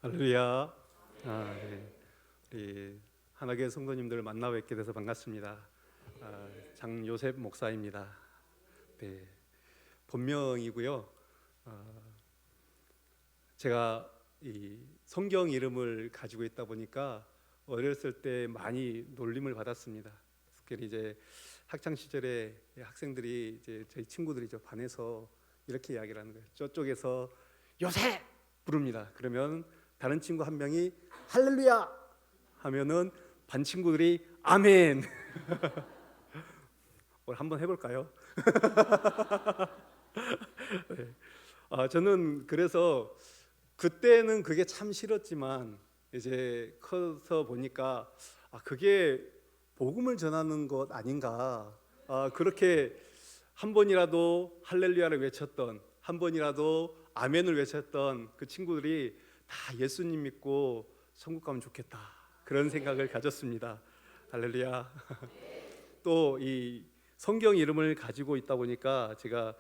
할렐루야. 네. 우리 하나교회 성도님들 만나 뵙게 돼서 반갑습니다. 장요셉 목사입니다. 네. 본명이고요. 제가 이 성경 이름을 가지고 있다 보니까 어렸을 때 많이 놀림을 받았습니다. 특히 이제 학창 시절에 학생들이 이제 저희 친구들이죠, 반에서 이렇게 이야기를 하는 거예요. 저쪽에서 요셉 부릅니다. 그러면 다른 친구 한 명이 할렐루야 하면은 반 친구들이 아멘. 오늘 한번 해볼까요? 네. 저는 그래서 그때는 그게 참 싫었지만 이제 커서 보니까 그게 복음을 전하는 것 아닌가. 그렇게 한 번이라도 할렐루야를 외쳤던, 한 번이라도 아멘을 외쳤던 그 친구들이 다 예수님 믿고 천국 가면 좋겠다, 그런 생각을 가졌습니다. 할렐루야. 또 이 성경 이름을 가지고 있다 보니까 제가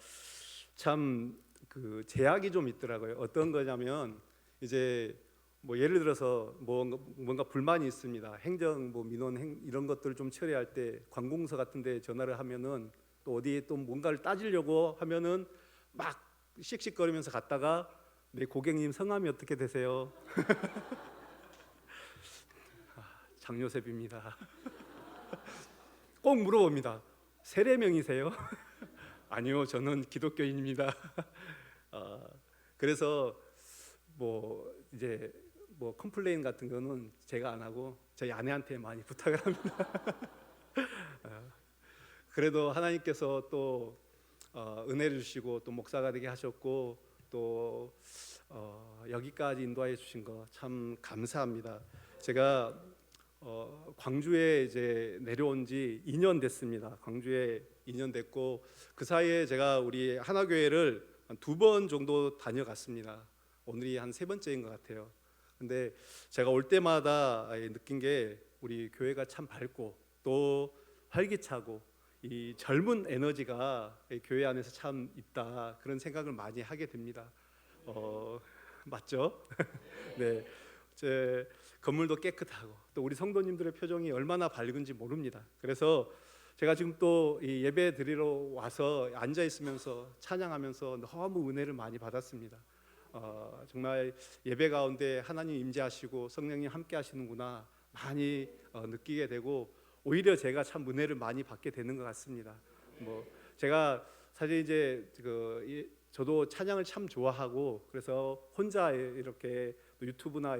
참 그 제약이 좀 있더라고요. 어떤 거냐면 이제 뭐 예를 들어서 뭔가 불만이 있습니다. 행정 민원 이런 것들을 좀 처리할 때 관공서 같은 데 전화를 하면은 또 어디에 또 뭔가를 따지려고 하면은 막 씩씩거리면서 갔다가 네, 고객님 성함이 어떻게 되세요? 장요셉입니다. 꼭 물어봅니다. 세례명이세요? 아니요, 저는 기독교인입니다. 그래서 이제 컴플레인 같은 거는 제가 안 하고 저희 아내한테 많이 부탁을 합니다. 그래도 하나님께서 또 은혜를 주시고 또 목사가 되게 하셨고 또 여기까지 인도하여 주신 거 참 감사합니다. 제가 광주에 이제 내려온 지 2년 됐습니다. 광주에 2년 됐고 그 사이에 제가 우리 하나교회를 한 2번 정도 다녀갔습니다. 오늘이 한 3번째인 것 같아요. 근데 제가 올 때마다 느낀 게 우리 교회가 참 밝고 또 활기차고 이 젊은 에너지가 교회 안에서 참 있다, 그런 생각을 많이 하게 됩니다. 맞죠? 네, 제 건물도 깨끗하고 또 우리 성도님들의 표정이 얼마나 밝은지 모릅니다. 그래서 제가 지금 또 이 예배 드리러 와서 앉아 있으면서 찬양하면서 너무 은혜를 많이 받았습니다. 정말 예배 가운데 하나님 임재하시고 성령님 함께 하시는구나 많이 느끼게 되고 오히려 제가 참 은혜를 많이 받게 되는 것 같습니다. 제가 사실 이제 저도 찬양을 참 좋아하고 그래서 혼자 이렇게 유튜브나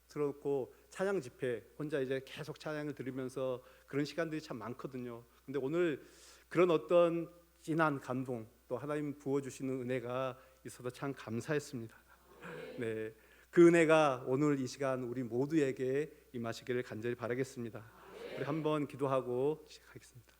틀어놓고 찬양 집회 혼자 이제 계속 찬양을 들으면서 그런 시간들이 참 많거든요. 근데 오늘 그런 어떤 진한 감동 또 하나님 부어주시는 은혜가 있어서 참 감사했습니다. 네, 그 은혜가 오늘 이 시간 우리 모두에게 임하시기를 간절히 바라겠습니다. 우리 한번 기도하고 시작하겠습니다.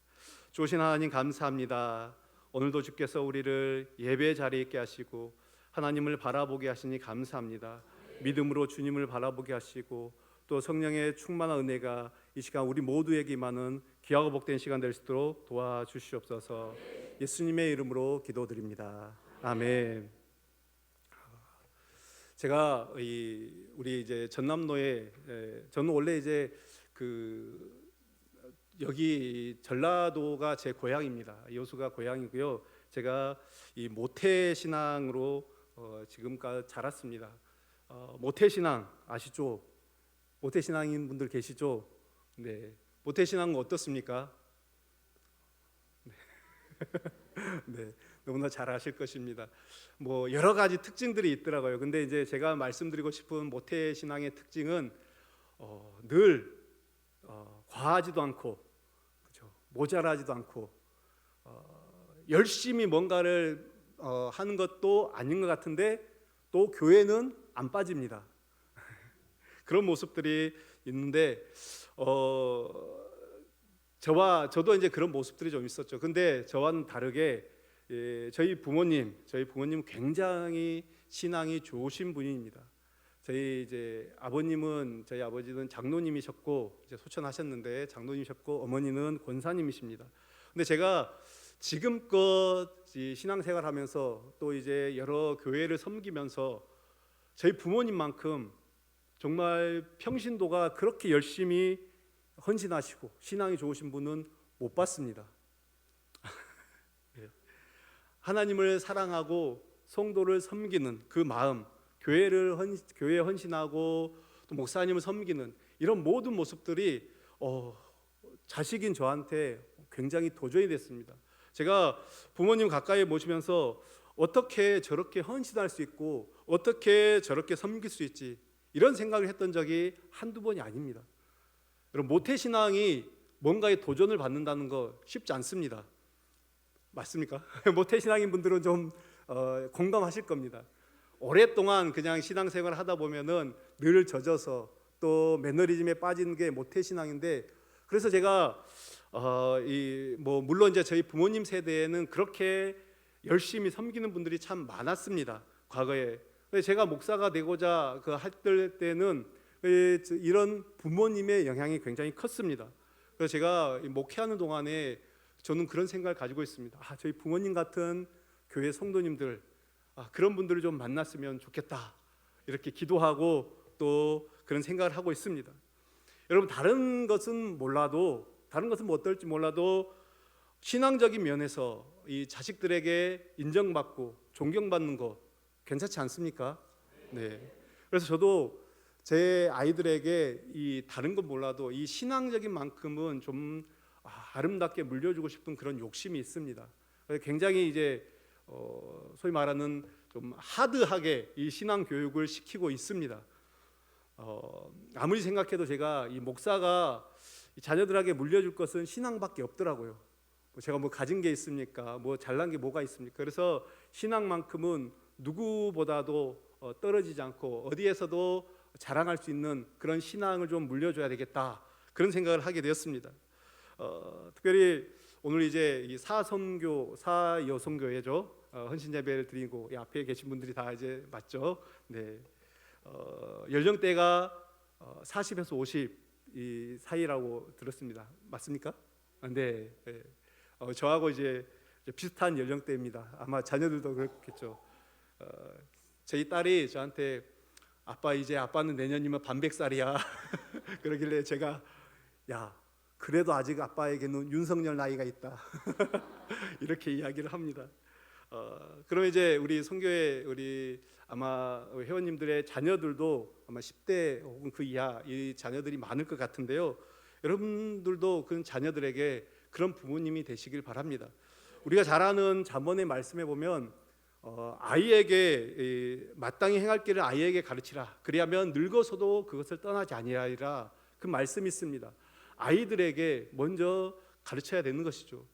주신 하나님 감사합니다. 오늘도 주께서 우리를 예배 자리에 있게 하시고 하나님을 바라보게 하시니 감사합니다. 믿음으로 주님을 바라보게 하시고 또 성령의 충만한 은혜가 이 시간 우리 모두에게 임하는 귀하고 복된 시간 될 수 있도록 도와주시옵소서. 예수님의 이름으로 기도드립니다. 아멘. 제가 우리 이제 전남로에 저는 원래 이제 여기 전라도가 제 고향입니다. 여수가 고향이고요. 제가 이 모태 신앙으로 지금까지 자랐습니다. 모태 신앙 아시죠? 모태 신앙인 분들 계시죠? 네. 모태 신앙은 어떻습니까? 네, 너무나 잘 아실 것입니다. 여러 가지 특징들이 있더라고요. 근데 이제 제가 말씀드리고 싶은 모태 신앙의 특징은 늘 과하지도 않고, 그렇죠? 모자라지도 않고, 열심히 뭔가를 하는 것도 아닌 것 같은데 또 교회는 안 빠집니다. 그런 모습들이 있는데 저도 이제 그런 모습들이 좀 있었죠. 근데 저와는 다르게 저희 부모님 굉장히 신앙이 좋으신 분입니다. 저희 아버지는 장로님이셨고 이제 소천하셨는데 장로님이셨고 어머니는 권사님이십니다. 근데 제가 지금껏 신앙생활하면서 또 이제 여러 교회를 섬기면서 저희 부모님만큼 정말 평신도가 그렇게 열심히 헌신하시고 신앙이 좋으신 분은 못 봤습니다. 하나님을 사랑하고 성도를 섬기는 그 마음, 교회에 헌신하고 또 목사님을 섬기는 이런 모든 모습들이 자식인 저한테 굉장히 도전이 됐습니다. 제가 부모님 가까이 모시면서 어떻게 저렇게 헌신할 수 있고 어떻게 저렇게 섬길 수 있지, 이런 생각을 했던 적이 한두 번이 아닙니다. 여러분, 모태신앙이 뭔가에 도전을 받는다는 거 쉽지 않습니다. 맞습니까? 모태신앙인 분들은 좀 공감하실 겁니다. 오랫동안 그냥 신앙생활을 하다 보면은 늘 젖어서 또 매너리즘에 빠지는 게 모태신앙인데, 그래서 제가 물론 이제 저희 부모님 세대에는 그렇게 열심히 섬기는 분들이 참 많았습니다, 과거에. 제가 목사가 되고자 할 때는 이런 부모님의 영향이 굉장히 컸습니다. 그래서 제가 목회하는 동안에 저는 그런 생각을 가지고 있습니다. 저희 부모님 같은 교회 성도님들, 그런 분들을 좀 만났으면 좋겠다, 이렇게 기도하고 또 그런 생각을 하고 있습니다. 여러분, 다른 것은 뭐 어떨지 몰라도 신앙적인 면에서 이 자식들에게 인정받고 존경받는 거 괜찮지 않습니까? 네. 그래서 저도 제 아이들에게 이 다른 건 몰라도 이 신앙적인 만큼은 좀 아름답게 물려주고 싶은 그런 욕심이 있습니다. 굉장히 이제 소위 말하는 좀 하드하게 이 신앙 교육을 시키고 있습니다. 아무리 생각해도 제가 이 목사가 자녀들에게 물려줄 것은 신앙밖에 없더라고요. 제가 뭐 가진 게 있습니까? 뭐 잘난 게 뭐가 있습니까? 그래서 신앙만큼은 누구보다도 떨어지지 않고 어디에서도 자랑할 수 있는 그런 신앙을 좀 물려줘야 되겠다, 그런 생각을 하게 되었습니다. 특별히 오늘 이제 이 사여성교회죠. 헌신 예배를 드리고 이 앞에 계신 분들이 다 이제 맞죠? 네. 연령대가 40에서 50 이 사이라고 들었습니다. 맞습니까? 네. 네. 저하고 이제 비슷한 연령대입니다. 아마 자녀들도 그렇겠죠. 저희 딸이 저한테 아빠는 내년이면 반백살이야 그러길래 제가 그래도 아직 아빠에게는 윤석열 나이가 있다 이렇게 이야기를 합니다. 그럼 이제 우리 선교회 우리 아마 회원님들의 자녀들도 아마 10대 혹은 그 이하 이 자녀들이 많을 것 같은데요. 여러분들도 그 자녀들에게 그런 부모님이 되시길 바랍니다. 우리가 잘 아는 잠언의 말씀에 보면 아이에게 마땅히 행할 길을 아이에게 가르치라, 그리하면 늙어서도 그것을 떠나지 아니하리라, 그 말씀이 있습니다. 아이들에게 먼저 가르쳐야 되는 것이죠.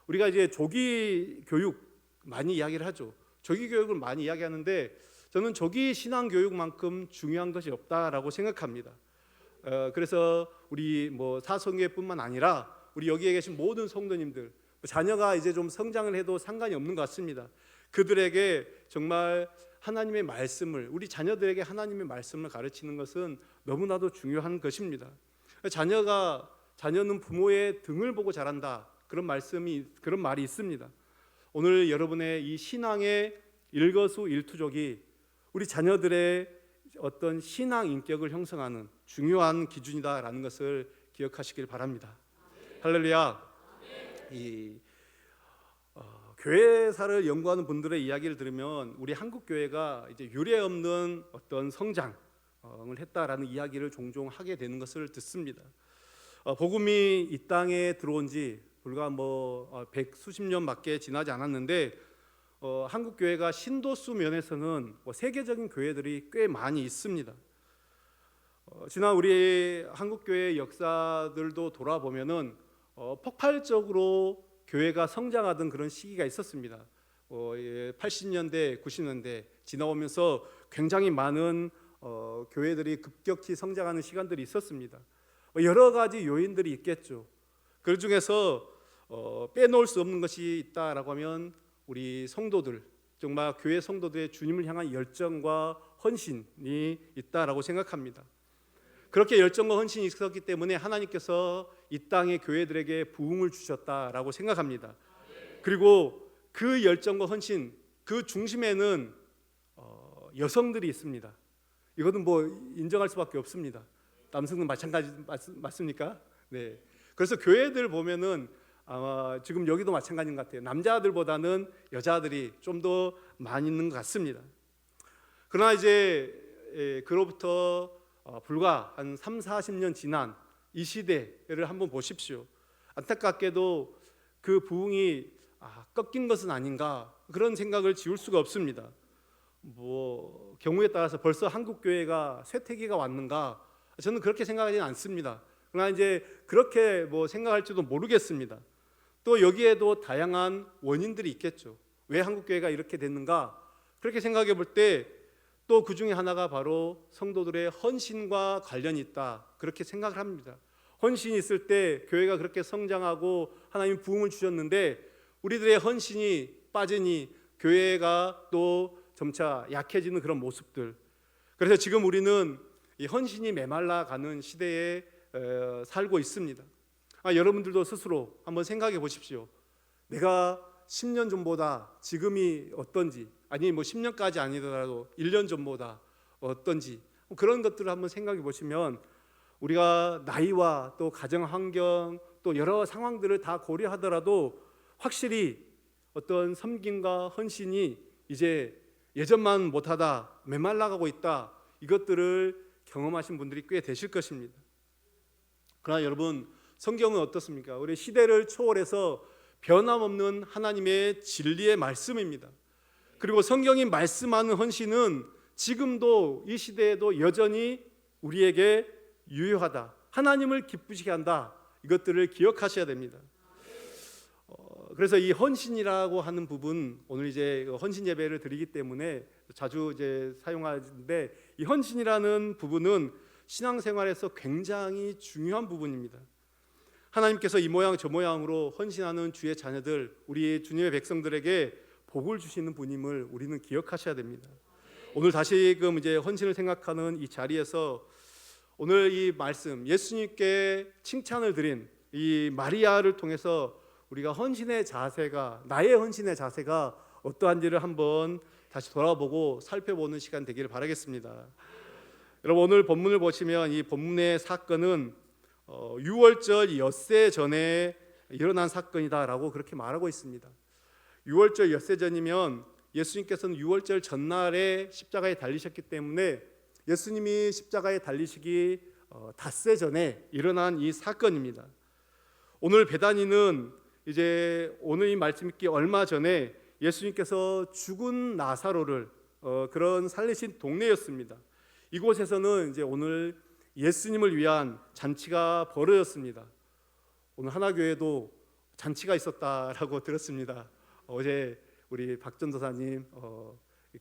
우리가 이제 조기 교육 많이 이야기를 하죠. 조기 교육을 많이 이야기하는데 저는 조기 신앙 교육만큼 중요한 것이 없다라고 생각합니다. 그래서 우리 사성교회뿐만 아니라 우리 여기에 계신 모든 성도님들, 자녀가 이제 좀 성장을 해도 상관이 없는 것 같습니다. 그들에게 정말 하나님의 말씀을, 우리 자녀들에게 하나님의 말씀을 가르치는 것은 너무나도 중요한 것입니다. 자녀는 부모의 등을 보고 자란다, 그런 말이 있습니다. 오늘 여러분의 이 신앙의 일거수일투족이 우리 자녀들의 어떤 신앙 인격을 형성하는 중요한 기준이다라는 것을 기억하시길 바랍니다. 할렐루야. 교회사를 연구하는 분들의 이야기를 들으면 우리 한국 교회가 이제 유례 없는 어떤 성장을 했다라는 이야기를 종종 하게 되는 것을 듣습니다. 복음이 이 땅에 들어온 지 불과 백수십 년밖에 지나지 않았는데 한국 교회가 신도수 면에서는 세계적인 교회들이 꽤 많이 있습니다. 지난 우리 한국 교회의 역사들도 돌아보면은 폭발적으로 교회가 성장하던 그런 시기가 있었습니다. 80년대, 90년대 지나오면서 굉장히 많은 교회들이 급격히 성장하는 시간들이 있었습니다. 여러 가지 요인들이 있겠죠. 그 중에서 빼놓을 수 없는 것이 있다라고 하면 우리 성도들, 정말 교회 성도들의 주님을 향한 열정과 헌신이 있다라고 생각합니다. 그렇게 열정과 헌신이 있었기 때문에 하나님께서 이 땅의 교회들에게 부흥을 주셨다라고 생각합니다. 그리고 그 열정과 헌신, 그 중심에는 여성들이 있습니다. 이거는 뭐 인정할 수밖에 없습니다. 남성은 마찬가지 맞습니까? 네. 그래서 교회들 보면은 아마 지금 여기도 마찬가지인 것 같아요. 남자들보다는 여자들이 좀 더 많이 있는 것 같습니다. 그러나 이제 그로부터 불과 한 3, 40년 지난 이 시대를 한번 보십시오. 안타깝게도 그 부흥이 꺾인 것은 아닌가 그런 생각을 지울 수가 없습니다. 뭐 경우에 따라서 벌써 한국 교회가 쇠퇴기가 왔는가? 저는 그렇게 생각하지는 않습니다. 그러나 이제 그렇게 뭐 생각할지도 모르겠습니다. 또 여기에도 다양한 원인들이 있겠죠. 왜 한국 교회가 이렇게 됐는가? 그렇게 생각해 볼 때 또 그 중에 하나가 바로 성도들의 헌신과 관련이 있다. 그렇게 생각을 합니다. 헌신이 있을 때 교회가 그렇게 성장하고 하나님 부흥을 주셨는데 우리들의 헌신이 빠지니 교회가 또 점차 약해지는 그런 모습들. 그래서 지금 우리는 이 헌신이 메말라가는 시대에 살고 있습니다. 여러분들도 스스로 한번 생각해 보십시오. 내가 10년 전보다 지금이 어떤지, 아니 뭐 10년까지 아니더라도 1년 전보다 어떤지 그런 것들을 한번 생각해 보시면 우리가 나이와 또 가정 환경 또 여러 상황들을 다 고려하더라도 확실히 어떤 섬김과 헌신이 이제 예전만 못하다 메말라가고 있다, 이것들을 경험하신 분들이 꽤 되실 것입니다. 그러나 여러분, 성경은 어떻습니까? 우리 시대를 초월해서 변함없는 하나님의 진리의 말씀입니다. 그리고 성경이 말씀하는 헌신은 지금도 이 시대에도 여전히 우리에게 유효하다, 하나님을 기쁘시게 한다, 이것들을 기억하셔야 됩니다. 그래서 이 헌신이라고 하는 부분, 오늘 이제 헌신 예배를 드리기 때문에 자주 이제 사용하는데, 이 헌신이라는 부분은 신앙생활에서 굉장히 중요한 부분입니다. 하나님께서 이 모양 저 모양으로 헌신하는 주의 자녀들, 우리 주님의 백성들에게 복을 주시는 분임을 우리는 기억하셔야 됩니다. 오늘 다시금 이제 헌신을 생각하는 이 자리에서 오늘 이 말씀, 예수님께 칭찬을 드린 이 마리아를 통해서 우리가 헌신의 자세가, 나의 헌신의 자세가 어떠한지를 한번 다시 돌아보고 살펴보는 시간 되기를 바라겠습니다. 여러분, 오늘 본문을 보시면 이 본문의 사건은 6월절 엿새 전에 일어난 사건이다라고 그렇게 말하고 있습니다. 6월절 엿새 전이면 예수님께서는 6월절 전날에 십자가에 달리셨기 때문에 예수님이 십자가에 달리시기 닷새 전에 일어난 이 사건입니다. 오늘 베다니는 이제 오늘 이 말씀 읽기 얼마 전에 예수님께서 죽은 나사로를 그런 살리신 동네였습니다. 이곳에서는 이제 오늘 예수님을 위한 잔치가 벌어졌습니다. 오늘 하나교회도 잔치가 있었다라고 들었습니다. 어제 우리 박 전도사님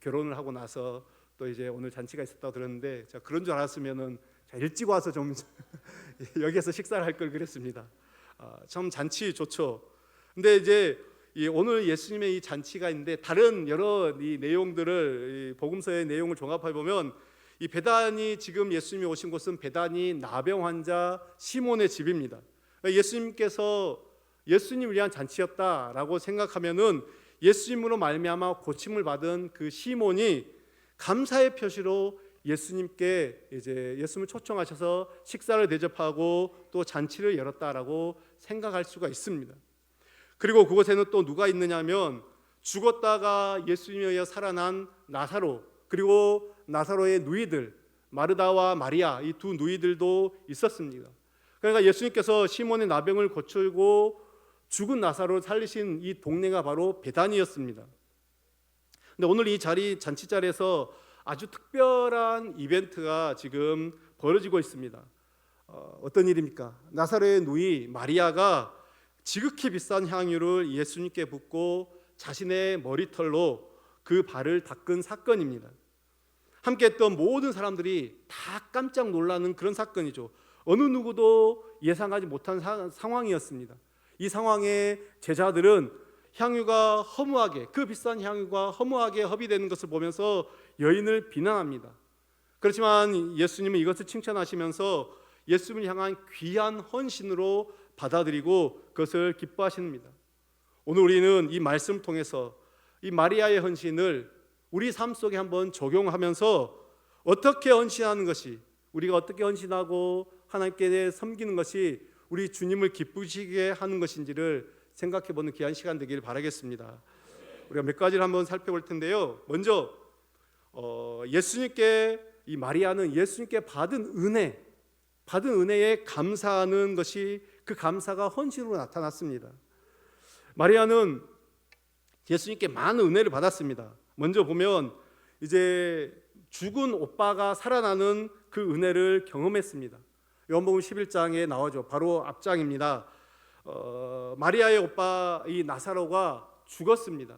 결혼을 하고 나서 또 이제 오늘 잔치가 있었다고 들었는데, 제가 그런 줄 알았으면은 일찍 와서 좀 여기에서 식사를 할 걸 그랬습니다. 참 잔치 좋죠. 근데 이제 오늘 예수님의 이 잔치가 있는데 다른 여러 이 내용들을, 이 복음서의 내용을 종합해 보면 이 베다니, 지금 예수님이 오신 곳은 베다니 나병 환자 시몬의 집입니다. 예수님께서 예수님을 위한 잔치였다라고 생각하면은 예수님으로 말미암아 고침을 받은 그 시몬이 감사의 표시로 예수님께 이제 예수님을 초청하셔서 식사를 대접하고 또 잔치를 열었다라고 생각할 수가 있습니다. 그리고 그곳에는 또 누가 있느냐면 죽었다가 예수님에 의해 살아난 나사로, 그리고 나사로의 누이들 마르다와 마리아, 이 두 누이들도 있었습니다. 그러니까 예수님께서 시몬의 나병을 고치고 죽은 나사로를 살리신 이 동네가 바로 베다니였습니다. 근데 오늘 이 잔치 자리에서 아주 특별한 이벤트가 지금 벌어지고 있습니다. 어떤 일입니까? 나사로의 누이 마리아가 지극히 비싼 향유를 예수님께 붓고 자신의 머리털로 그 발을 닦은 사건입니다. 함께 했던 모든 사람들이 다 깜짝 놀라는 그런 사건이죠. 어느 누구도 예상하지 못한 상황이었습니다. 이 상황에 제자들은 향유가 허무하게, 그 비싼 향유가 허무하게 허비되는 것을 보면서 여인을 비난합니다. 그렇지만 예수님은 이것을 칭찬하시면서 예수님을 향한 귀한 헌신으로 받아들이고 그것을 기뻐하십니다. 오늘 우리는 이 말씀을 통해서 이 마리아의 헌신을 우리 삶 속에 한번 적용하면서 어떻게 헌신하는 것이, 우리가 어떻게 헌신하고 하나님께 섬기는 것이 우리 주님을 기쁘시게 하는 것인지를 생각해보는 귀한 시간 되길 바라겠습니다. 우리가 몇 가지를 한번 살펴볼 텐데요. 먼저 예수님께, 이 마리아는 예수님께 받은 은혜에 감사하는 것이, 그 감사가 헌신으로 나타났습니다. 마리아는 예수님께 많은 은혜를 받았습니다. 먼저 보면 이제 죽은 오빠가 살아나는 그 은혜를 경험했습니다. 요한복음 11장에 나오죠. 바로 앞장입니다. 마리아의 오빠 이 나사로가 죽었습니다.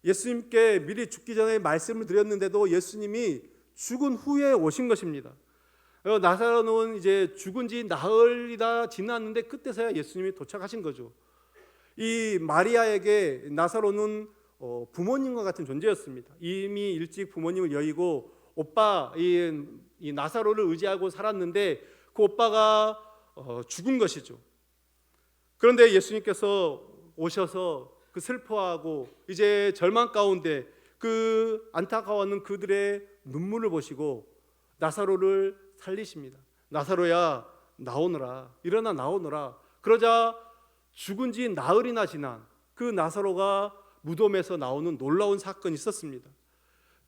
예수님께 미리 죽기 전에 말씀을 드렸는데도 예수님이 죽은 후에 오신 것입니다. 나사로는 이제 죽은 지 나흘이나 지났는데 그때서야 예수님이 도착하신 거죠. 이 마리아에게 나사로는 부모님과 같은 존재였습니다. 이미 일찍 부모님을 여의고 오빠 이 나사로를 의지하고 살았는데 그 오빠가 죽은 것이죠. 그런데 예수님께서 오셔서 그 슬퍼하고 이제 절망 가운데 그 안타까워하는 그들의 눈물을 보시고 나사로를 살리십니다. 나사로야 나오너라, 일어나 나오너라. 그러자 죽은 지 나흘이나 지난 그 나사로가 무덤에서 나오는 놀라운 사건이 있었습니다.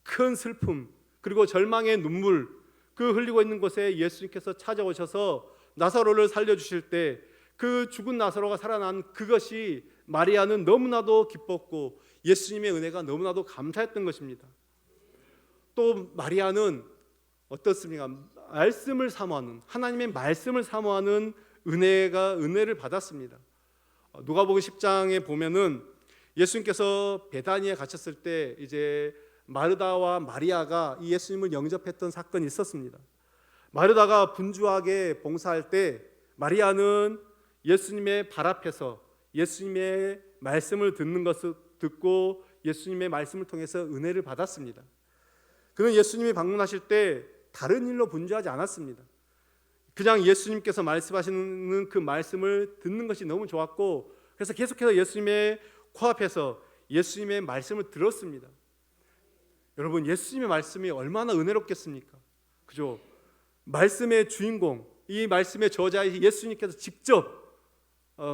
큰 슬픔 그리고 절망의 눈물 그 흘리고 있는 곳에 예수님께서 찾아오셔서 나사로를 살려주실 때 그 죽은 나사로가 살아난 그것이 마리아는 너무나도 기뻤고 예수님의 은혜가 너무나도 감사했던 것입니다. 또 마리아는 어떻습니까? 말씀을 사모하는, 하나님의 말씀을 사모하는 은혜를 받았습니다. 누가복음 10장에 보면은 예수님께서 베다니에 가셨을 때 이제 마르다와 마리아가 이 예수님을 영접했던 사건이 있었습니다. 마르다가 분주하게 봉사할 때 마리아는 예수님의 발 앞에서 예수님의 말씀을 듣는 것을 듣고 예수님의 말씀을 통해서 은혜를 받았습니다. 그는 예수님이 방문하실 때 다른 일로 분주하지 않았습니다. 그냥 예수님께서 말씀하시는 그 말씀을 듣는 것이 너무 좋았고 그래서 계속해서 예수님의 코앞에서 예수님의 말씀을 들었습니다. 여러분, 예수님의 말씀이 얼마나 은혜롭겠습니까? 그죠? 말씀의 주인공, 이 말씀의 저자이신 예수님께서 직접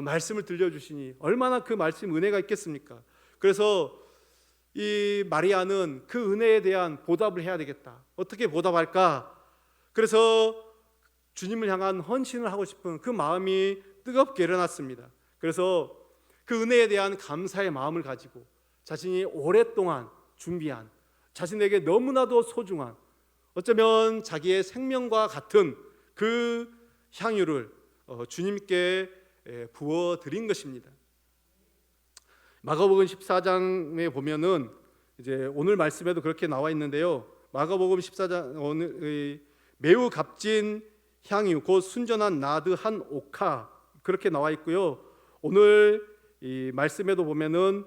말씀을 들려주시니 얼마나 그 말씀 은혜가 있겠습니까? 그래서 이 마리아는 그 은혜에 대한 보답을 해야 되겠다. 어떻게 보답할까? 그래서 주님을 향한 헌신을 하고 싶은 그 마음이 뜨겁게 일어났습니다. 그래서 그 은혜에 대한 감사의 마음을 가지고 자신이 오랫동안 준비한, 자신에게 너무나도 소중한, 어쩌면 자기의 생명과 같은 그 향유를 주님께 부어드린 것입니다. 마가복음 14장에 보면은 이제 오늘 말씀에도 그렇게 나와 있는데요. 마가복음 14장 오늘 매우 값진 향유 곧 순전한 나드 한 옥화 그렇게 나와 있고요. 오늘 이 말씀에도 보면은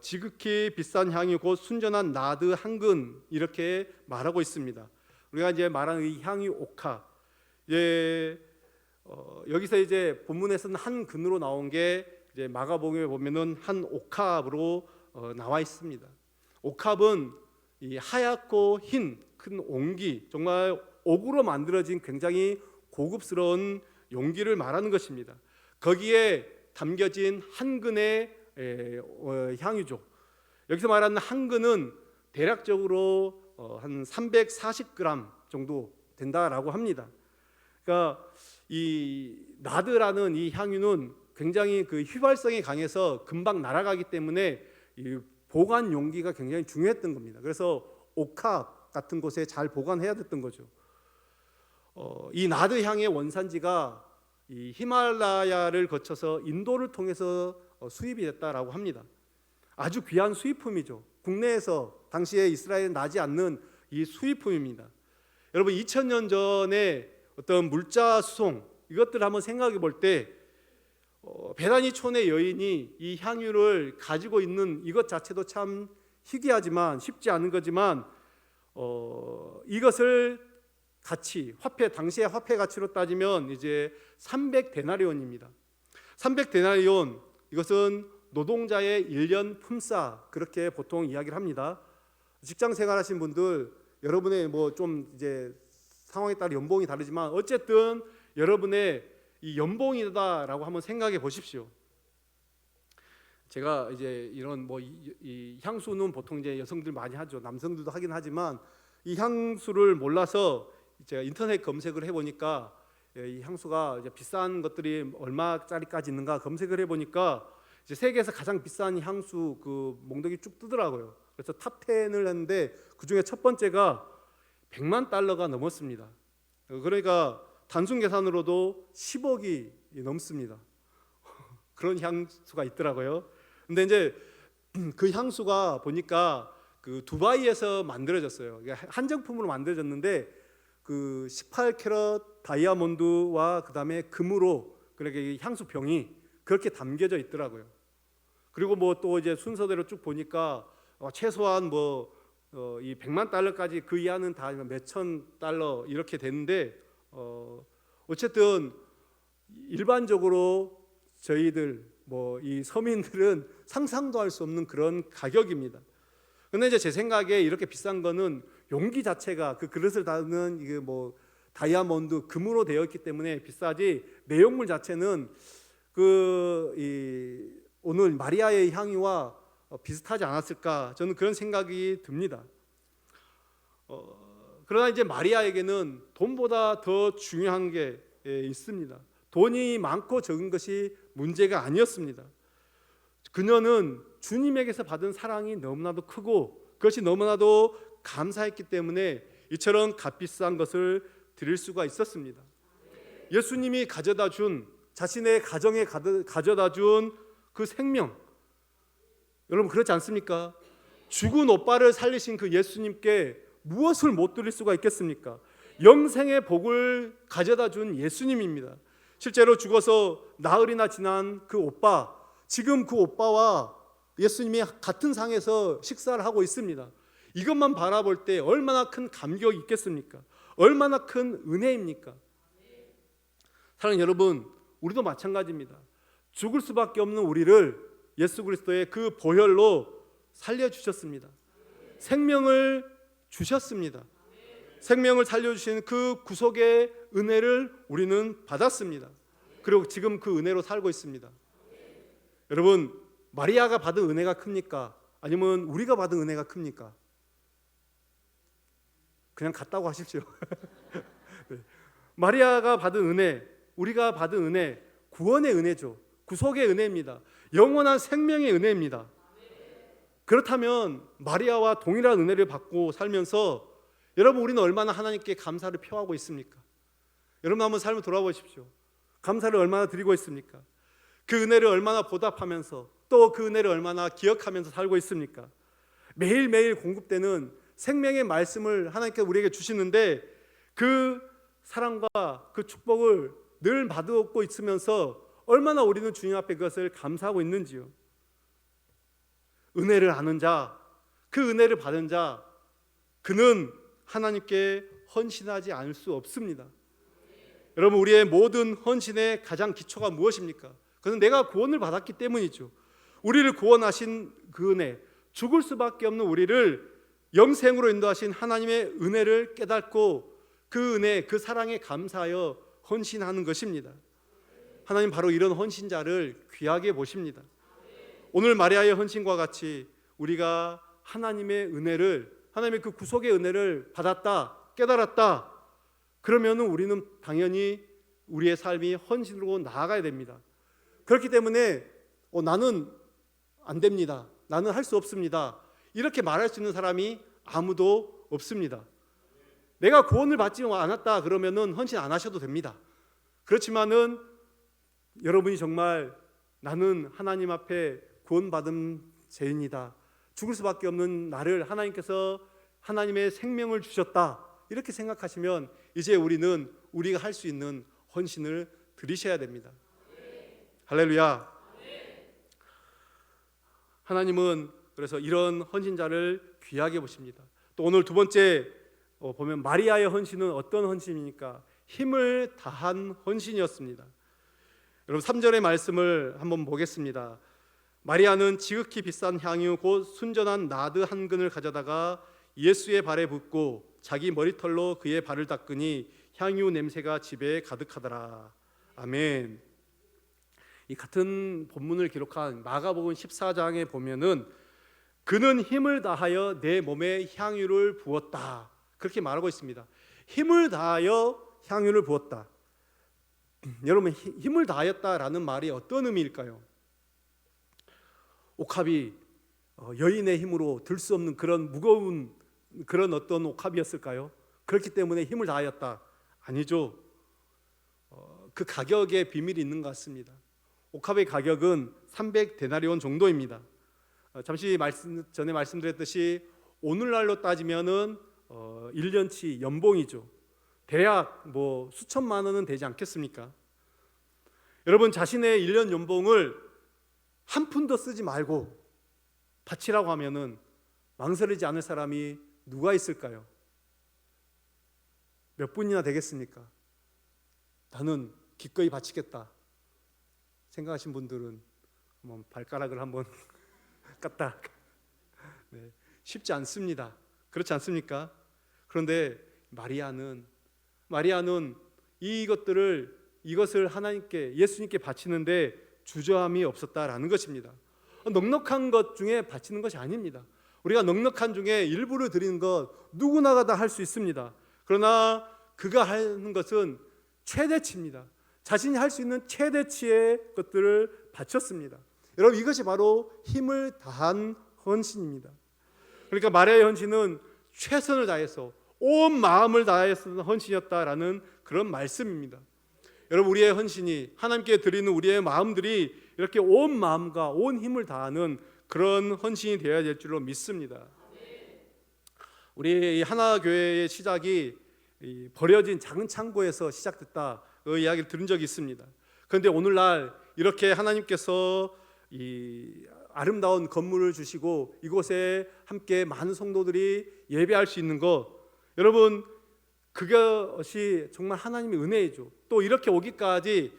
지극히 비싼 향유 곧 순전한 나드 한 근 이렇게 말하고 있습니다. 우리가 이제 말하는 이 향유 옥화, 여기서 이제 본문에서는 한 근으로 나온 게 이제 마가복음에 보면은 한 옥합으로 나와 있습니다. 옥합은 이 하얗고 흰 큰 옹기, 정말 옥으로 만들어진 굉장히 고급스러운 용기를 말하는 것입니다. 거기에 담겨진 한 근의 향유죠. 여기서 말하는 한 근은 대략적으로 한 340g 정도 된다라고 합니다. 그러니까 이 나드라는 이 향유는 굉장히 그 휘발성이 강해서 금방 날아가기 때문에 이 보관 용기가 굉장히 중요했던 겁니다. 그래서 옥합 같은 곳에 잘 보관해야 됐던 거죠. 이 나드 향의 원산지가 이 히말라야를 거쳐서 인도를 통해서 수입이 됐다라고 합니다. 아주 귀한 수입품이죠. 국내에서 당시에 이스라엘에 나지 않는 이 수입품입니다. 여러분 2000년 전에 어떤 물자 수송 이것들을 한번 생각해 볼 때 베다니 촌의 여인이 이 향유를 가지고 있는 이것 자체도 참 희귀하지만 쉽지 않은 거지만 이것을 가치 화폐 당시의 화폐 가치로 따지면 이제 300데나리온입니다. 300데나리온 이것은 노동자의 1년 품삯 그렇게 보통 이야기를 합니다. 직장 생활하신 분들 여러분의 뭐 좀 이제 상황에 따라 연봉이 다르지만 어쨌든 여러분의 이 연봉이다라고 한번 생각해 보십시오. 제가 이제 이런 뭐 이 향수는 보통 이제 여성들 많이 하죠. 남성들도 하긴 하지만 이 향수를 몰라서 제가 인터넷 검색을 해보니까 이 향수가 이제 비싼 것들이 얼마짜리까지 있는가 검색을 해보니까 이제 세계에서 가장 비싼 향수 그 몽둥이 쭉 뜨더라고요. 그래서 탑 10을 했는데 그 중에 첫 번째가 100만 달러가 넘었습니다. 그러니까 단순 계산으로도 10억이 넘습니다. 그런 향수가 있더라고요. 근데 이제 그 향수가 보니까 그 두바이에서 만들어졌어요. 한정품으로 만들어졌는데 그 18캐럿 다이아몬드와 그다음에 금으로 그렇게 향수 병이 그렇게 담겨져 있더라고요. 그리고 뭐 또 이제 순서대로 쭉 보니까 최소한 뭐 이 100만 달러까지 그 이하는 다 몇천 달러 이렇게 되는데 어쨌든 일반적으로 저희들 뭐 이 서민들은 상상도 할 수 없는 그런 가격입니다. 근데 이제 제 생각에 이렇게 비싼 거는 용기 자체가 그 그릇을 담는 이게 뭐 다이아몬드 금으로 되어 있기 때문에 비싸지 내용물 자체는 오늘 마리아의 향유와 비슷하지 않았을까 저는 그런 생각이 듭니다. 그러나 이제 마리아에게는 돈보다 더 중요한 게 있습니다. 돈이 많고 적은 것이 문제가 아니었습니다. 그녀는 주님에게서 받은 사랑이 너무나도 크고 그것이 너무나도 감사했기 때문에 이처럼 값비싼 것을 드릴 수가 있었습니다. 예수님이 가져다 준 자신의 가정에 가져다 준 그 생명, 여러분 그렇지 않습니까? 죽은 오빠를 살리신 그 예수님께 무엇을 못 드릴 수가 있겠습니까? 영생의 복을 가져다 준 예수님입니다. 실제로 죽어서 나흘이나 지난 그 오빠, 지금 그 오빠와 예수님이 같은 상에서 식사를 하고 있습니다. 이것만 바라볼 때 얼마나 큰 감격이 있겠습니까? 얼마나 큰 은혜입니까? 사랑하는 여러분, 우리도 마찬가지입니다. 죽을 수밖에 없는 우리를 예수 그리스도의 그 보혈로 살려주셨습니다. 생명을 주셨습니다. 생명을 살려주신 그 구속의 은혜를 우리는 받았습니다. 그리고 지금 그 은혜로 살고 있습니다. 여러분, 마리아가 받은 은혜가 큽니까? 아니면 우리가 받은 은혜가 큽니까? 그냥 같다고 하십시오. 네. 마리아가 받은 은혜, 우리가 받은 은혜, 구원의 은혜죠. 구속의 은혜입니다. 영원한 생명의 은혜입니다. 그렇다면 마리아와 동일한 은혜를 받고 살면서 여러분 우리는 얼마나 하나님께 감사를 표하고 있습니까? 여러분 한번 삶을 돌아보십시오. 감사를 얼마나 드리고 있습니까? 그 은혜를 얼마나 보답하면서 또 그 은혜를 얼마나 기억하면서 살고 있습니까? 매일매일 공급되는 생명의 말씀을 하나님께 우리에게 주시는데 그 사랑과 그 축복을 늘 받고 있으면서 얼마나 우리는 주님 앞에 그것을 감사하고 있는지요. 은혜를 아는 자, 그 은혜를 받은 자, 그는 하나님께 헌신하지 않을 수 없습니다. 여러분 우리의 모든 헌신의 가장 기초가 무엇입니까? 그것은 내가 구원을 받았기 때문이죠. 우리를 구원하신 그 은혜, 죽을 수밖에 없는 우리를 영생으로 인도하신 하나님의 은혜를 깨닫고 그 은혜, 그 사랑에 감사하여 헌신하는 것입니다. 하나님 바로 이런 헌신자를 귀하게 보십니다. 오늘 마리아의 헌신과 같이 우리가 하나님의 은혜를, 하나님의 그 구속의 은혜를 받았다, 깨달았다, 그러면 우리는 당연히 우리의 삶이 헌신으로 나아가야 됩니다. 그렇기 때문에 나는 안 됩니다, 나는 할 수 없습니다, 이렇게 말할 수 있는 사람이 아무도 없습니다. 내가 구원을 받지 않았다 그러면 헌신 안 하셔도 됩니다. 그렇지만은 여러분이 정말 나는 하나님 앞에 구원받은 죄인이다, 죽을 수밖에 없는 나를 하나님께서 하나님의 생명을 주셨다, 이렇게 생각하시면 이제 우리는 우리가 할 수 있는 헌신을 드리셔야 됩니다. 할렐루야. 하나님은 그래서 이런 헌신자를 귀하게 보십니다. 또 오늘 두 번째 보면 마리아의 헌신은 어떤 헌신입니까? 힘을 다한 헌신이었습니다. 여러분 3절의 말씀을 한번 보겠습니다. 마리아는 지극히 비싼 향유 곧 순전한 나드 한 근을 가져다가 예수의 발에 붓고 자기 머리털로 그의 발을 닦으니 향유 냄새가 집에 가득하더라. 아멘. 이 같은 본문을 기록한 마가복음 14장에 보면은 그는 힘을 다하여 내 몸에 향유를 부었다, 그렇게 말하고 있습니다. 힘을 다하여 향유를 부었다. 여러분, 힘을 다하였다라는 말이 어떤 의미일까요? 옥합이 여인의 힘으로 들 수 없는 그런 무거운 그런 어떤 옥합이었을까요? 그렇기 때문에 힘을 다하였다? 아니죠. 그 가격에 비밀이 있는 것 같습니다. 옥합의 가격은 300데나리온 정도입니다. 잠시 전에 말씀드렸듯이 오늘날로 따지면은 1년치 연봉이죠. 대략 뭐 수천만 원은 되지 않겠습니까? 여러분, 자신의 1년 연봉을 한 푼도 쓰지 말고 바치라고 하면은 망설이지 않을 사람이 누가 있을까요? 몇 분이나 되겠습니까? 나는 기꺼이 바치겠다 생각하신 분들은 한번 발가락을 한번 깠다. 네, 쉽지 않습니다. 그렇지 않습니까? 그런데 마리아는 이것을 하나님께, 예수님께 바치는데 주저함이 없었다라는 것입니다. 넉넉한 것 중에 바치는 것이 아닙니다. 우리가 넉넉한 중에 일부를 드리는 것 누구나가 다 할 수 있습니다. 그러나 그가 하는 것은 최대치입니다. 자신이 할 수 있는 최대치의 것들을 바쳤습니다. 여러분, 이것이 바로 힘을 다한 헌신입니다. 그러니까 마리아의 헌신은 최선을 다해서 온 마음을 다해서 헌신이었다라는 그런 말씀입니다. 여러분, 우리의 헌신이, 하나님께 드리는 우리의 마음들이 이렇게 온 마음과 온 힘을 다하는 그런 헌신이 되어야 될 줄로 믿습니다. 우리 하나교회의 시작이 버려진 작은 창고에서 시작됐다, 그 이야기를 들은 적이 있습니다. 그런데 오늘날 이렇게 하나님께서 이 아름다운 건물을 주시고 이곳에 함께 많은 성도들이 예배할 수 있는 것, 여러분, 그것이 정말 하나님의 은혜이죠. 또 이렇게 오기까지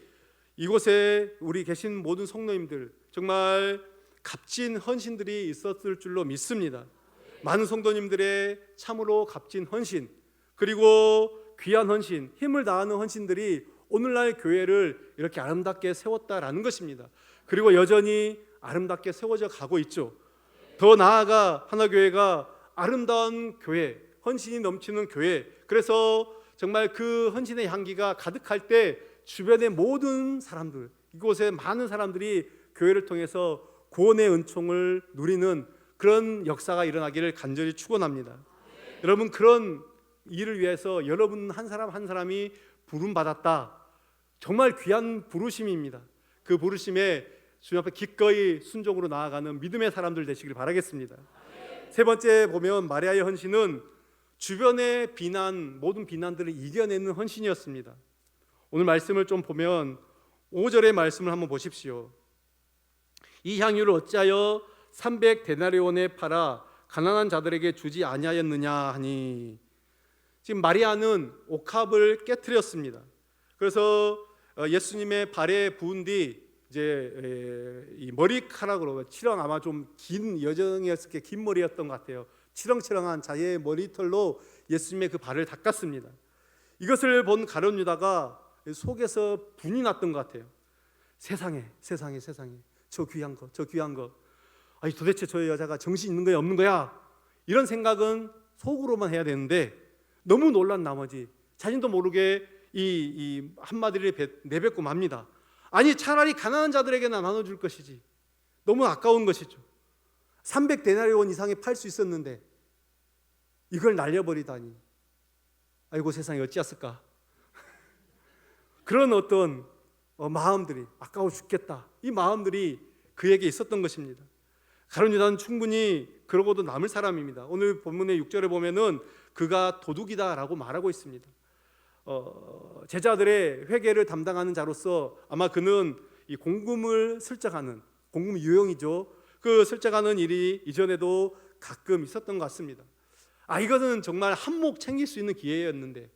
이곳에 우리 계신 모든 성도님들 정말 값진 헌신들이 있었을 줄로 믿습니다. 많은 성도님들의 참으로 값진 헌신, 그리고 귀한 헌신, 힘을 다하는 헌신들이 오늘날 교회를 이렇게 아름답게 세웠다라는 것입니다. 그리고 여전히 아름답게 세워져 가고 있죠. 더 나아가 하나교회가 아름다운 교회, 헌신이 넘치는 교회, 그래서 정말 그 헌신의 향기가 가득할 때 주변의 모든 사람들, 이곳에 많은 사람들이 교회를 통해서 구원의 은총을 누리는 그런 역사가 일어나기를 간절히 축원합니다. 여러분, 그런 일을 위해서 여러분 한 사람 한 사람이 부름받았다. 정말 귀한 부르심입니다. 그 부르심에 주님 앞에 기꺼이 순종으로 나아가는 믿음의 사람들 되시길 바라겠습니다. 세 번째 보면 마리아의 헌신은 주변의 비난, 모든 비난들을 이겨내는 헌신이었습니다. 오늘 말씀을 좀 보면 5절의 말씀을 한번 보십시오. 이 향유를 어찌하여 300데나리온에 팔아 가난한 자들에게 주지 아니하였느냐 하니, 지금 마리아는 옥합을 깨트렸습니다. 그래서 예수님의 발에 부은 뒤 이제 이 머리카락으로, 치렁, 아마 좀 긴 여정이었을 게 긴 머리였던 것 같아요. 치렁치렁한 자기의 머리털로 예수님의 그 발을 닦았습니다. 이것을 본 가룟 유다가 속에서 분이 났던 것 같아요. 세상에 저 귀한 거, 아니 도대체 저 여자가 정신 있는 거야 없는 거야, 이런 생각은 속으로만 해야 되는데 너무 놀란 나머지 자신도 모르게 이 한마디를 내뱉고 맙니다. 아니, 차라리 가난한 자들에게나 나눠줄 것이지, 너무 아까운 것이죠. 300데나리온 이상에 팔 수 있었는데 이걸 날려버리다니, 아이고 세상에 어찌했을까. 그런 어떤 마음들이, 아까워 죽겠다, 이 마음들이 그에게 있었던 것입니다. 가룟 유다는 충분히 그러고도 남을 사람입니다. 오늘 본문의 6절에 보면은 그가 도둑이다라고 말하고 있습니다. 제자들의 회개를 담당하는 자로서 아마 그는 이 공금을 슬쩍하는, 공금 유용이죠. 그 슬쩍하는 일이 이전에도 가끔 있었던 것 같습니다. 이거는 정말 한몫 챙길 수 있는 기회였는데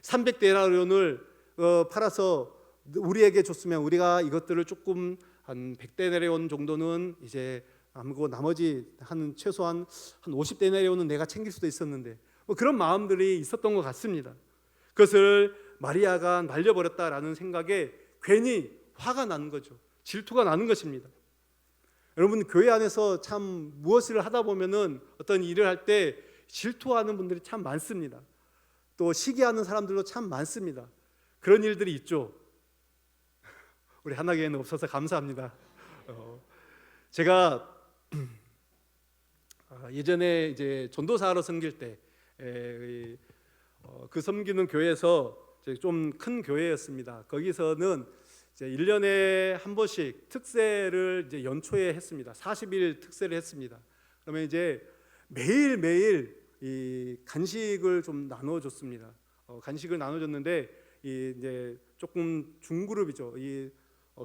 300데나리온을 팔아서 우리에게 줬으면 우리가 이것들을 조금 한 100데나리온 정도는 이제 아무고 나머지 한 최소한 한 50데나리온은 내가 챙길 수도 있었는데 뭐 그런 마음들이 있었던 것 같습니다. 그것을 마리아가 날려버렸다라는 생각에 괜히 화가 나는 거죠. 질투가 나는 것입니다. 여러분, 교회 안에서 참 무엇을 하다 보면은 어떤 일을 할 때 질투하는 분들이 참 많습니다. 또 시기하는 사람들도 참 많습니다. 그런 일들이 있죠. 우리 하나교회는 없어서 감사합니다. 제가 예전에 이제 전도사로 섬길 때 그 섬기는 교회에서 좀 큰 교회였습니다. 거기서는 이제 1년에 한 번씩 특세를 이제 연초에 했습니다. 40일 특세를 했습니다. 그러면 이제 매일매일 이 간식을 좀 나눠줬습니다. 간식을 나눠줬는데 이제 조금 중그룹이죠.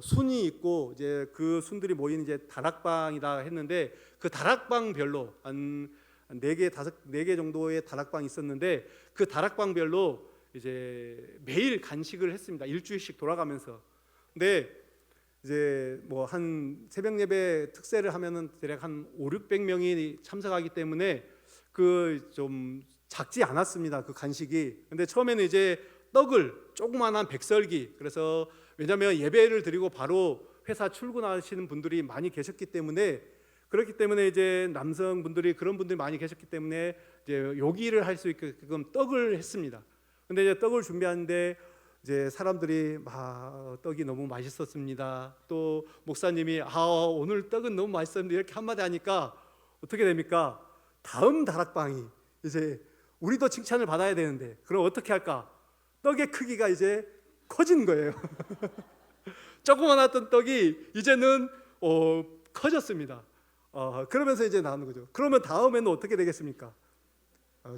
순이 있고 이제 그 순들이 모인 이제 다락방이다 했는데 그 다락방별로 한 4개, 4개 정도의 다락방이 있었는데 그 다락방별로 이제 매일 간식을 했습니다. 일주일씩 돌아가면서. 근데 이제 뭐 한 새벽 예배 특세를 하면은 대략 한 500~600명이 참석하기 때문에 그 좀 작지 않았습니다. 그 간식이. 근데 처음에는 이제 떡을 조그만한 백설기, 그래서 왜냐하면 예배를 드리고 바로 회사 출근하시는 분들이 많이 계셨기 때문에, 그렇기 때문에 이제 남성분들이 그런 분들이 많이 계셨기 때문에 이제 요기를 할 수 있게끔 떡을 했습니다. 근데 이제 떡을 준비하는데 이제 사람들이 막 떡이 너무 맛있었습니다. 또 목사님이 오늘 떡은 너무 맛있었는데 이렇게 한마디 하니까 어떻게 됩니까? 다음 다락방이 이제 우리도 칭찬을 받아야 되는데 그럼 어떻게 할까? 떡의 크기가 이제 커진 거예요. 조그만했던 떡이 이제는 커졌습니다. 그러면서 이제 나오는 거죠. 그러면 다음에는 어떻게 되겠습니까?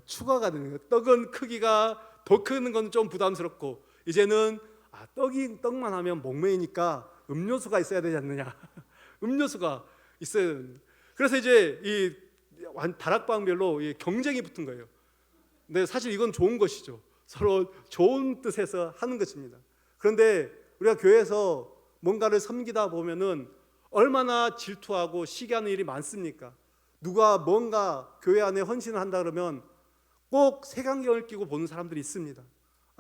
추가가 되는 거예요. 떡은 크기가 더 크는 건 좀 부담스럽고 이제는 떡만 하면 목매이니까 음료수가 있어야 되지 않느냐. 음료수가 있어야 됩니다. 그래서 이제 이 다락방별로 경쟁이 붙은 거예요. 근데 사실 이건 좋은 것이죠. 서로 좋은 뜻에서 하는 것입니다. 그런데 우리가 교회에서 뭔가를 섬기다 보면은 얼마나 질투하고 시기하는 일이 많습니까? 누가 뭔가 교회 안에 헌신을 한다 그러면 꼭 색안경을 끼고 보는 사람들이 있습니다.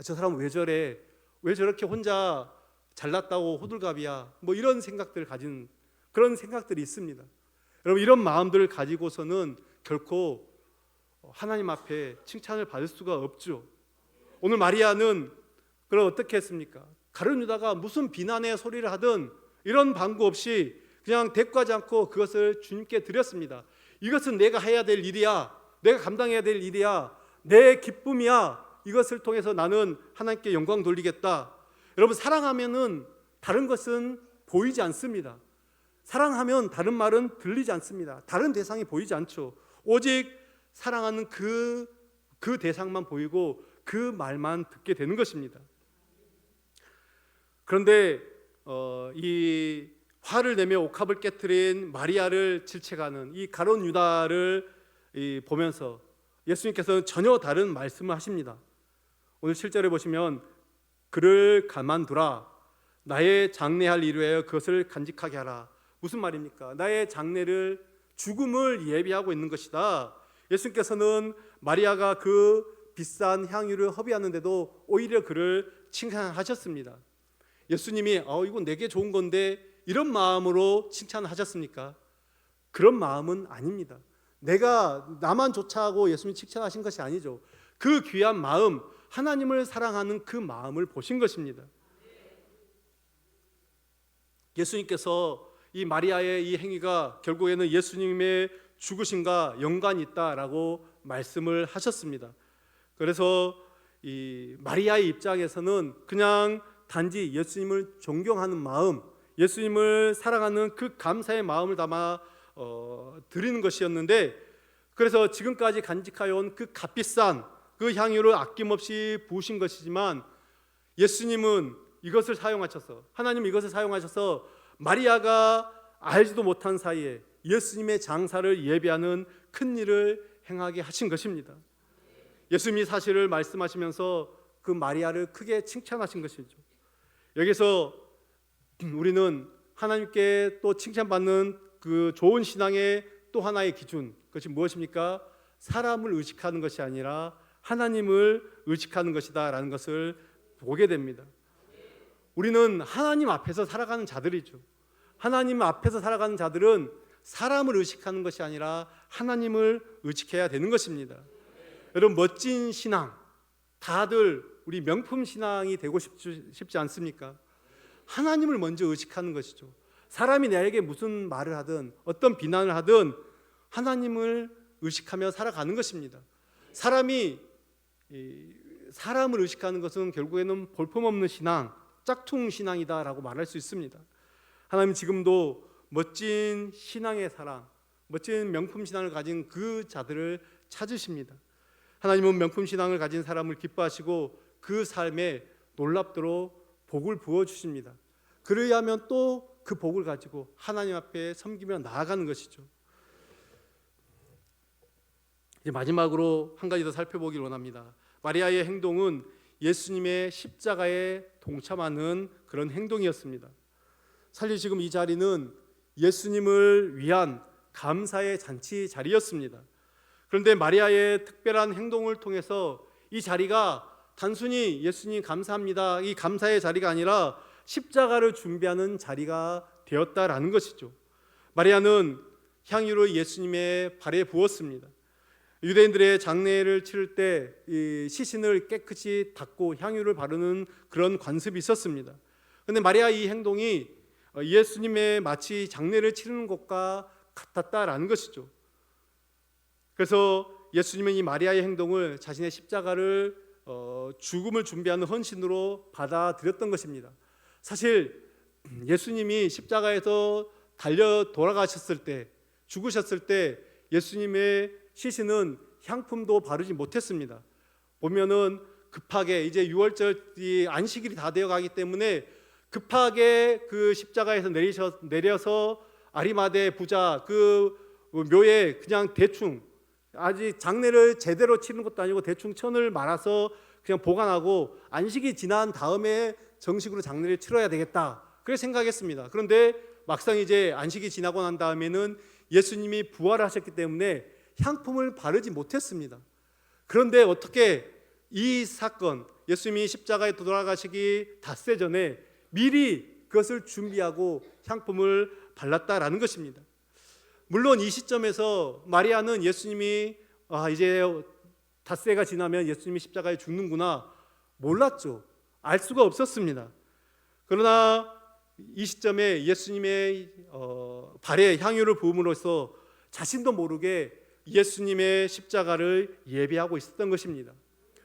저 사람은 왜 저래? 왜 저렇게 혼자 잘났다고 호들갑이야? 뭐 이런 생각들을 가진 그런 생각들이 있습니다. 여러분, 이런 마음들을 가지고서는 결코 하나님 앞에 칭찬을 받을 수가 없죠. 오늘 마리아는 그럼 어떻게 했습니까? 가룟 유다가 무슨 비난의 소리를 하든 이런 방구 없이 그냥 대꾸하지 않고 그것을 주님께 드렸습니다. 이것은 내가 해야 될 일이야. 내가 감당해야 될 일이야. 내 기쁨이야. 이것을 통해서 나는 하나님께 영광 돌리겠다. 여러분, 사랑하면은 다른 것은 보이지 않습니다. 사랑하면 다른 말은 들리지 않습니다. 다른 대상이 보이지 않죠. 오직 사랑하는 그 대상만 보이고 그 말만 듣게 되는 것입니다. 그런데 이 화를 내며 옥합을 깨트린 마리아를 질책하는 이 가룟 유다를 보면서 예수님께서는 전혀 다른 말씀을 하십니다. 오늘 7절에 보시면 그를 가만두라. 나의 장래할 일을 위하여 그것을 간직하게 하라. 무슨 말입니까? 나의 장래를, 죽음을 예비하고 있는 것이다. 예수님께서는 마리아가 그 비싼 향유를 허비하는데도 오히려 그를 칭찬하셨습니다. 예수님이 이건 내게 좋은 건데 이런 마음으로 칭찬하셨습니까? 그런 마음은 아닙니다. 내가 나만 좋자고 예수님 칭찬하신 것이 아니죠. 그 귀한 마음, 하나님을 사랑하는 그 마음을 보신 것입니다. 예수님께서 이 마리아의 이 행위가 결국에는 예수님의 죽으심과 연관이 있다라고 말씀을 하셨습니다. 그래서 이 마리아의 입장에서는 그냥 단지 예수님을 존경하는 마음, 예수님을 사랑하는 그 감사의 마음을 담아 드리는 것이었는데, 그래서 지금까지 간직하여 온 그 값비싼 그 향유를 아낌없이 부으신 것이지만 예수님은 이것을 사용하셔서, 하나님 이것을 사용하셔서 마리아가 알지도 못한 사이에 예수님의 장사를 예비하는 큰 일을 행하게 하신 것입니다. 예수님이 사실을 말씀하시면서 그 마리아를 크게 칭찬하신 것이죠. 여기서 우리는 하나님께 또 칭찬받는 그 좋은 신앙의 또 하나의 기준, 그것이 무엇입니까? 사람을 의식하는 것이 아니라 하나님을 의식하는 것이다라는 것을 보게 됩니다. 우리는 하나님 앞에서 살아가는 자들이죠. 하나님 앞에서 살아가는 자들은 사람을 의식하는 것이 아니라 하나님을 의식해야 되는 것입니다. 여러분, 멋진 신앙, 다들 우리 명품 신앙이 되고 싶지 않습니까? 하나님을 먼저 의식하는 것이죠. 사람이 나에게 무슨 말을 하든 어떤 비난을 하든 하나님을 의식하며 살아가는 것입니다. 사람이 사람을 의식하는 것은 결국에는 볼품없는 신앙, 짝퉁 신앙이다라고 말할 수 있습니다. 하나님 지금도 멋진 신앙의 사람, 멋진 명품 신앙을 가진 그 자들을 찾으십니다. 하나님은 명품 신앙을 가진 사람을 기뻐하시고 그 삶에 놀랍도록 복을 부어주십니다. 그러야면 또 그 복을 가지고 하나님 앞에 섬기며 나아가는 것이죠. 이제 마지막으로 한 가지 더 살펴보길 원합니다. 마리아의 행동은 예수님의 십자가에 동참하는 그런 행동이었습니다. 사실 지금 이 자리는 예수님을 위한 감사의 잔치 자리였습니다. 그런데 마리아의 특별한 행동을 통해서 이 자리가 단순히 예수님 감사합니다, 이 감사의 자리가 아니라 십자가를 준비하는 자리가 되었다라는 것이죠. 마리아는 향유를 예수님의 발에 부었습니다. 유대인들의 장례를 치를 때 이 시신을 깨끗이 닦고 향유를 바르는 그런 관습이 있었습니다. 그런데 마리아 이 행동이 예수님의 마치 장례를 치르는 것과 같았다라는 것이죠. 그래서 예수님은 이 마리아의 행동을 자신의 십자가를 죽음을 준비하는 헌신으로 받아들였던 것입니다. 사실 예수님이 십자가에서 달려 돌아가셨을 때, 죽으셨을 때 예수님의 시신은 향품도 바르지 못했습니다. 보면은 급하게 이제 6월절 안식일이 다 되어 가기 때문에 급하게 그 십자가에서 내려서 아리마대 부자 그 묘에 그냥 대충, 아직 장례를 제대로 치는 것도 아니고 대충 천을 말아서 그냥 보관하고 안식이 지난 다음에 정식으로 장례를 치러야 되겠다, 그렇게 생각했습니다. 그런데 막상 이제 안식이 지나고 난 다음에는 예수님이 부활하셨기 때문에 향품을 바르지 못했습니다. 그런데 어떻게 이 사건, 예수님이 십자가에 돌아가시기 닷새 전에 미리 그것을 준비하고 향품을 발랐다라는 것입니다. 물론 이 시점에서 마리아는 예수님이 이제 닷새가 지나면 예수님이 십자가에 죽는구나 몰랐죠. 알 수가 없었습니다. 그러나 이 시점에 예수님의 발에 향유를 부음으로써 자신도 모르게 예수님의 십자가를 예비하고 있었던 것입니다.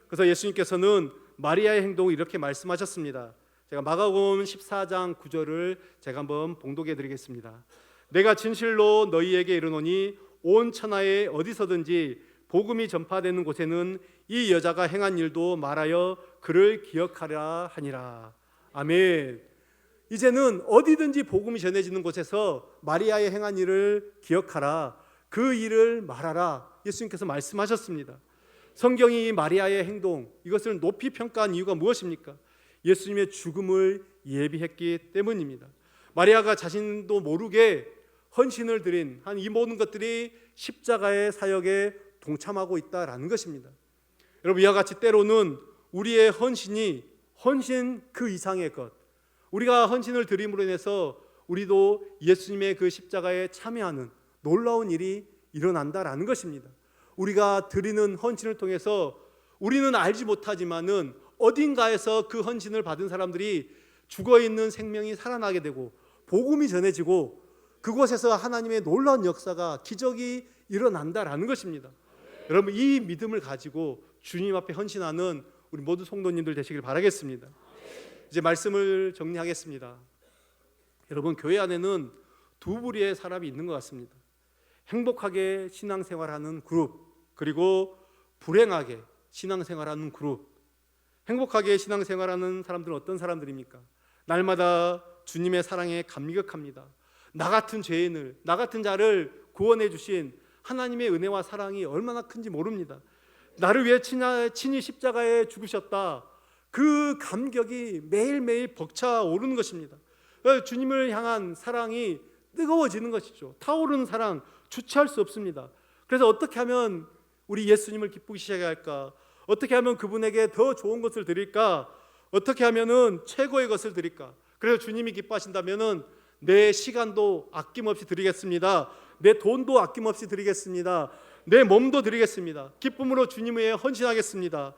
그래서 예수님께서는 마리아의 행동을 이렇게 말씀하셨습니다. 제가 마가복음 14장 9절을 제가 한번 봉독해 드리겠습니다. 내가 진실로 너희에게 이르노니 온 천하에 어디서든지 복음이 전파되는 곳에는 이 여자가 행한 일도 말하여 그를 기억하라 하니라. 아멘. 이제는 어디든지 복음이 전해지는 곳에서 마리아의 행한 일을 기억하라, 그 일을 말하라, 예수님께서 말씀하셨습니다. 성경이 마리아의 행동, 이것을 높이 평가한 이유가 무엇입니까? 예수님의 죽음을 예비했기 때문입니다. 마리아가 자신도 모르게 헌신을 드린 한 이 모든 것들이 십자가의 사역에 동참하고 있다라는 것입니다. 여러분, 이와 같이 때로는 우리의 헌신이 헌신 그 이상의 것, 우리가 헌신을 드림으로 인해서 우리도 예수님의 그 십자가에 참여하는 놀라운 일이 일어난다라는 것입니다. 우리가 드리는 헌신을 통해서 우리는 알지 못하지만은 어딘가에서 그 헌신을 받은 사람들이 죽어있는 생명이 살아나게 되고 복음이 전해지고 그곳에서 하나님의 놀라운 역사가, 기적이 일어난다라는 것입니다. 여러분, 이 믿음을 가지고 주님 앞에 헌신하는 우리 모두 성도님들 되시길 바라겠습니다. 이제 말씀을 정리하겠습니다. 여러분, 교회 안에는 두 부류의 사람이 있는 것 같습니다. 행복하게 신앙생활하는 그룹, 그리고 불행하게 신앙생활하는 그룹. 행복하게 신앙생활하는 사람들은 어떤 사람들입니까? 날마다 주님의 사랑에 감격합니다. 나 같은 죄인을, 나 같은 자를 구원해 주신 하나님의 은혜와 사랑이 얼마나 큰지 모릅니다. 나를 위해 친히 십자가에 죽으셨다, 그 감격이 매일매일 벅차오르는 것입니다. 주님을 향한 사랑이 뜨거워지는 것이죠. 타오르는 사랑 주체할 수 없습니다. 그래서 어떻게 하면 우리 예수님을 기쁘게 시작해야 할까? 어떻게 하면 그분에게 더 좋은 것을 드릴까? 어떻게 하면은 최고의 것을 드릴까? 그래서 주님이 기뻐하신다면은 내 시간도 아낌없이 드리겠습니다. 내 돈도 아낌없이 드리겠습니다. 내 몸도 드리겠습니다. 기쁨으로 주님 위에 헌신하겠습니다.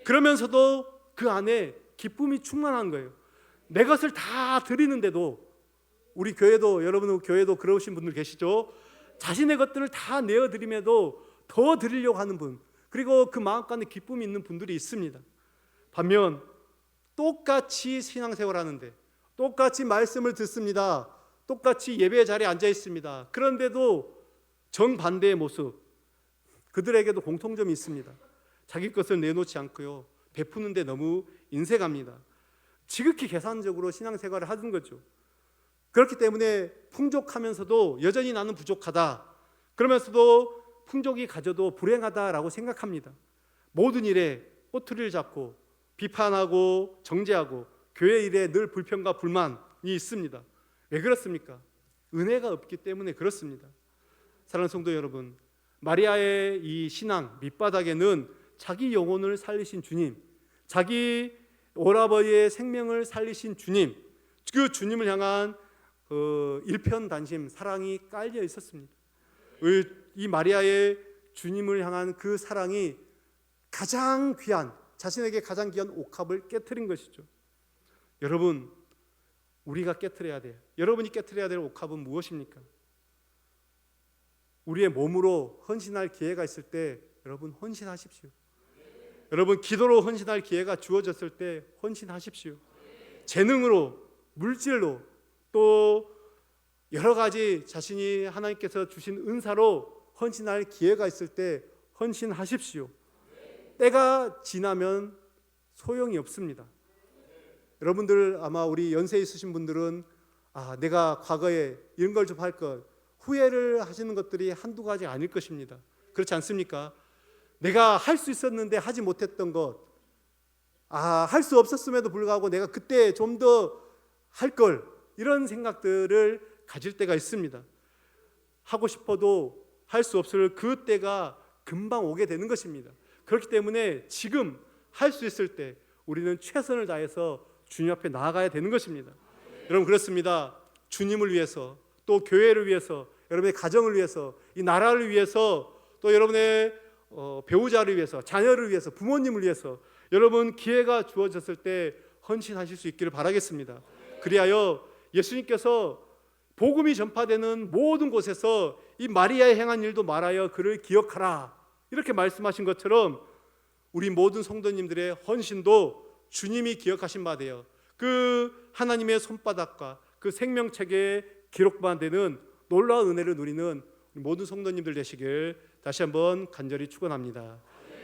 그러면서도 그 안에 기쁨이 충만한 거예요. 내 것을 다 드리는데도, 우리 교회도, 여러분 교회도 그러신 분들 계시죠? 자신의 것들을 다 내어드림에도 더 드리려고 하는 분, 그리고 그 마음가운데 기쁨이 있는 분들이 있습니다. 반면 똑같이 신앙생활하는데, 똑같이 말씀을 듣습니다. 똑같이 예배 자리에 앉아 있습니다. 그런데도 정반대의 모습, 그들에게도 공통점이 있습니다. 자기 것을 내놓지 않고요, 베푸는데 너무 인색합니다. 지극히 계산적으로 신앙생활을 하는 거죠. 그렇기 때문에 풍족하면서도 여전히 나는 부족하다, 그러면서도 풍족이 가져도 불행하다라고 생각합니다. 모든 일에 꼬투리를 잡고 비판하고 정죄하고 교회 일에 늘 불평과 불만이 있습니다. 왜 그렇습니까? 은혜가 없기 때문에 그렇습니다. 사랑하는 성도 여러분, 마리아의 이 신앙 밑바닥에는 자기 영혼을 살리신 주님, 자기 오라버니의 생명을 살리신 주님, 그 주님을 향한 일편단심 사랑이 깔려 있었습니다. 이 마리아의 주님을 향한 그 사랑이 가장 귀한, 자신에게 가장 귀한 옥합을 깨트린 것이죠. 여러분, 우리가 깨트려야 돼요. 여러분이 깨트려야 될 옥합은 무엇입니까? 우리의 몸으로 헌신할 기회가 있을 때 여러분 헌신하십시오. 여러분 기도로 헌신할 기회가 주어졌을 때 헌신하십시오. 재능으로, 물질로, 또 여러 가지 자신이 하나님께서 주신 은사로 헌신할 기회가 있을 때 헌신하십시오. 때가 지나면 소용이 없습니다. 여러분들 아마 우리 연세 있으신 분들은 내가 과거에 이런 걸 좀 할 것, 후회를 하시는 것들이 한두 가지 아닐 것입니다. 그렇지 않습니까? 내가 할 수 있었는데 하지 못했던 것, 할 수 없었음에도 불구하고 내가 그때 좀 더 할 걸, 이런 생각들을 가질 때가 있습니다. 하고 싶어도 할 수 없을 그 때가 금방 오게 되는 것입니다. 그렇기 때문에 지금 할 수 있을 때 우리는 최선을 다해서 주님 앞에 나아가야 되는 것입니다. 여러분 그렇습니다. 주님을 위해서, 또 교회를 위해서, 여러분의 가정을 위해서, 이 나라를 위해서, 또 여러분의 배우자를 위해서, 자녀를 위해서, 부모님을 위해서 여러분 기회가 주어졌을 때 헌신하실 수 있기를 바라겠습니다. 그리하여 예수님께서 복음이 전파되는 모든 곳에서 이 마리아의 행한 일도 말하여 그를 기억하라, 이렇게 말씀하신 것처럼 우리 모든 성도님들의 헌신도 주님이 기억하신 바 되어 그 하나님의 손바닥과 그 생명책에 기록만 되는 놀라운 은혜를 누리는 모든 성도님들 되시길 다시 한번 간절히 축원합니다.